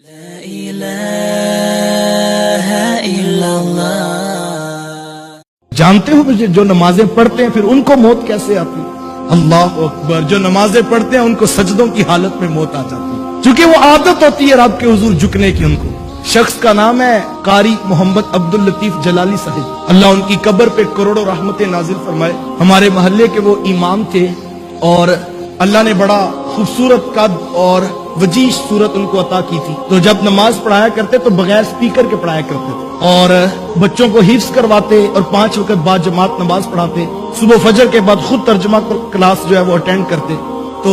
لا الہ الا اللہ۔ جانتے ہو مجھے جو نمازیں پڑھتے ہیں پھر ان کو موت کیسے آتی؟ اللہ اکبر، جو نمازیں پڑھتے ہیں ان کو سجدوں کی حالت میں موت آ جاتی ہے، کیونکہ وہ عادت ہوتی ہے رب کے حضور جھکنے کی۔ ان کو شخص کا نام ہے قاری محمد عبداللطیف جلالی صاحب، اللہ ان کی قبر پہ کروڑوں رحمتیں نازل فرمائے۔ ہمارے محلے کے وہ امام تھے اور اللہ نے بڑا خوبصورت قد اور وجیش صورت ان کو عطا کی تھی، تو جب نماز پڑھایا کرتے تو بغیر سپیکر کے پڑھایا کرتے تھے اور بچوں کو حفظ کرواتے اور 5 وقت بعد جماعت نماز پڑھاتے، صبح فجر کے بعد خود ترجمہ کلاس جو ہے وہ اٹینڈ کرتے۔ تو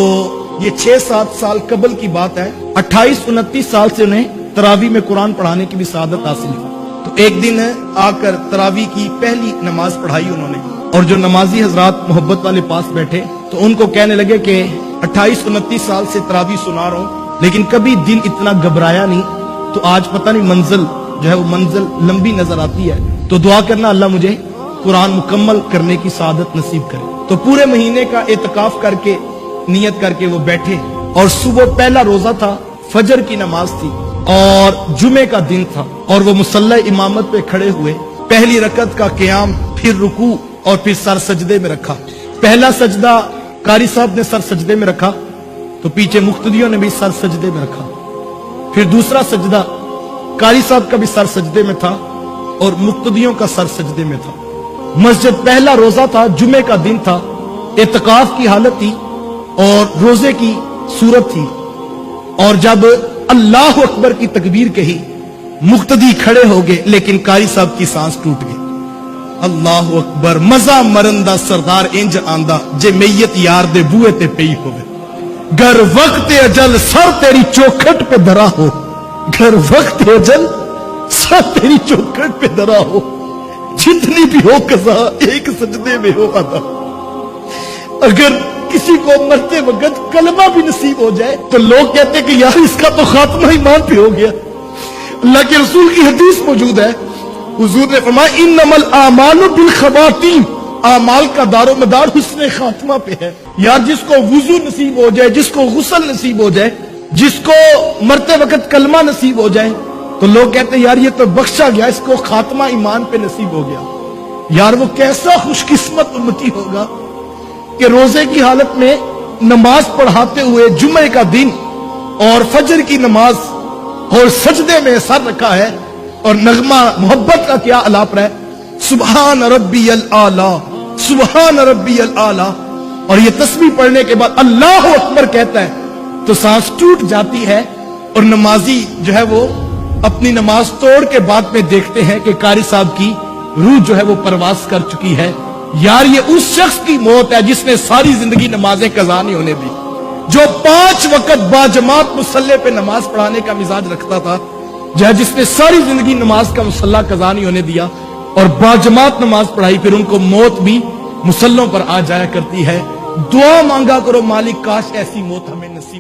یہ 6-7 سال قبل کی بات ہے، 28-29 سال سے انہیں تراویح میں قرآن پڑھانے کی بھی سعادت حاصل ہوئی۔ تو ایک دن آ کر تراویح کی پہلی نماز پڑھائی انہوں نے، اور جو نمازی حضرات محبت والے پاس بیٹھے تو ان کو کہنے لگے کہ 28-29 سال سے تراویح سنا رہا ہوں لیکن کبھی دل اتنا گھبرایا نہیں، تو آج پتہ نہیں منزل جو ہے وہ منزل لمبی نظر آتی ہے، تو دعا کرنا اللہ مجھے قرآن مکمل کرنے کی سعادت نصیب کرے۔ تو پورے مہینے کا اعتکاف کر کے نیت کر کے وہ بیٹھے، اور صبح پہلا روزہ تھا، فجر کی نماز تھی اور جمعے کا دن تھا، اور وہ مصلی امامت پہ کھڑے ہوئے، پہلی رکعت کا قیام، پھر رکوع اور پھر سر سجدے میں رکھا۔ پہلا سجدہ قاری صاحب نے سر سجدے میں رکھا تو پیچھے مقتدیوں نے بھی سر سجدے میں رکھا، پھر دوسرا سجدہ قاری صاحب کا بھی سر سجدے میں تھا اور مقتدیوں کا سر سجدے میں تھا۔ مسجد پہلا روزہ تھا، جمعے کا دن تھا، اعتکاف کی حالت تھی اور روزے کی صورت تھی، اور جب اللہ اکبر کی تکبیر کہی مقتدی کھڑے ہو گئے لیکن قاری صاحب کی سانس ٹوٹ گئی۔ اللہ اکبر، مزہ مرندہ سردار انج آندہ جے میت یار دے بوئے تے پئی ہوئے، گر وقت اجل سر تیری چوکھٹ پہ دھرا ہو، گر وقت اجل سر تیری چوکھٹ پہ دھرا ہو، جتنی بھی ہو قضا ایک سجدے میں ہو ادا۔ اگر کسی کو مرتے وقت کلمہ بھی نصیب ہو جائے تو لوگ کہتے ہیں کہ یار اس کا تو خاتمہ ایمان پہ ہو گیا۔ اللہ کے رسول کی حدیث موجود ہے، حضور نے فرمایا انما الاعمال بالخواتیم، اعمال کا دار و مدار حسن خاتمہ پہ ہے۔ یار جس کو وضو نصیب ہو جائے، جس کو غسل نصیب ہو جائے، جس کو مرتے وقت کلمہ نصیب ہو جائے تو لوگ کہتے ہیں یار یہ تو بخشا گیا، اس کو خاتمہ ایمان پہ نصیب ہو گیا۔ یار وہ کیسا خوش قسمت امتی ہوگا کہ روزے کی حالت میں نماز پڑھاتے ہوئے جمعے کا دن اور فجر کی نماز اور سجدے میں سر رکھا ہے، اور نغمہ محبت کا کیا الاپ رہا ہے، سبحان ربی الاعلی سبحان ربی الاعلی، اور یہ تسبیح پڑھنے کے بعد اللہ اکبر کہتا ہے تو سانس ٹوٹ جاتی ہے، اور نمازی جو ہے وہ اپنی نماز توڑ کے بعد میں دیکھتے ہیں کہ قاری صاحب کی روح جو ہے وہ پرواز کر چکی ہے۔ یار یہ اس شخص کی موت ہے جس نے ساری زندگی نمازیں قضا نہیں ہونے دی، جو 5 وقت باجماعت مصلی پہ نماز پڑھانے کا مزاج رکھتا تھا، جس نے ساری زندگی نماز کا مصلی قضا نہیں ہونے دیا اور باجماعت نماز پڑھائی، پھر ان کو موت بھی مصلوں پر آ جایا کرتی ہے۔ دعا مانگا کرو مالک کاش ایسی موت ہمیں نصیب